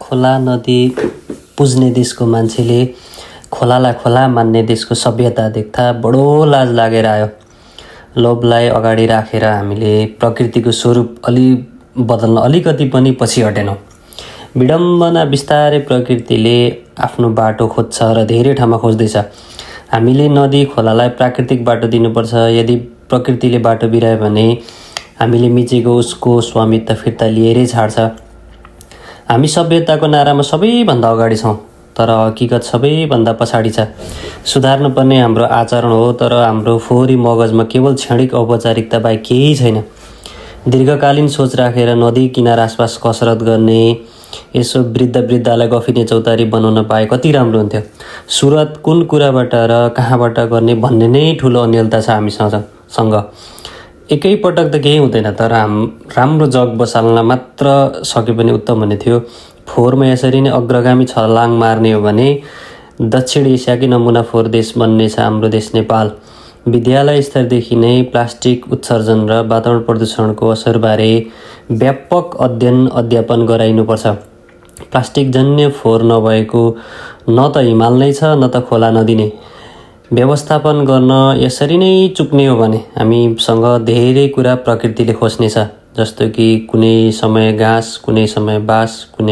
खोला नदी पुज्ने देशको मान्छेले खोलालाई खोला मान्ने देशको सभ्यता देख्दा बडो लाज लागेर आयो। लोभलाई अगाडि राखेर हामीले प्रकृतिको स्वरूप बदल्न अलिकति पनि पछि हटेनौँ। विडम्बना बिस्तारै प्रकृतिले आफ्नो बाटो खोज्छ र धेरै ठाउँमा खोज्दैछ। हामीले नदी खोलालाई प्राकृतिक बाटो दिनुपर्छ। यदि प्रकृतिले बाटो बिरायो भने हामीले मिचेको उसको स्वामित्व फिर्ता लिएरै छाड्छ। हामी सभ्यताको नारामा सबैभन्दा अगाडि छौँ, तर हकीकत सबैभन्दा पछाडि छ। सुधार्नु पर्ने हाम्रो आचरण हो, तर हाम्रो फोहोरी मगजमा केवल क्षणिक औपचारिकता बाहेक केही छैन। दीर्घकालीन सोच राखेर नदी किनार आसपास कसरत गर्ने, यसो वृद्धलाई गफिने चौतारी बनाउन पाए कति राम्रो हुन्थ्यो। सुरुवात कुन कुराबाट र कहाँबाट गर्ने भन्ने नै ठुलो अन्यलता छ हामीसँग। एकै पटक त केही हुँदैन, तर राम्रो जग बसाल्न मात्र सके पनि उत्तम हुने थियो। फोहोरमा यसरी नै अग्रगामी छलाङ मार्ने हो भने दक्षिण एसियाकै नमुना फोहोर देश बन्ने छ हाम्रो देश नेपाल। विद्यालय स्तरदेखि नै प्लास्टिक उत्सर्जन र वातावरण प्रदूषणको असरबारे व्यापक अध्ययन अध्यापन गराइनुपर्छ। प्लास्टिक जन्य फोहोर नभएको न त हिमाल नै छ न त खोला नदी नै। व्यवस्थापन गर्न यसरी नै चुक्ने हो भने हामीसँग धेरै कुरा प्रकृतिले खोज्नेछ, जस्तो कि कुनै समय घाँस, कुनै समय बाँस, कुनै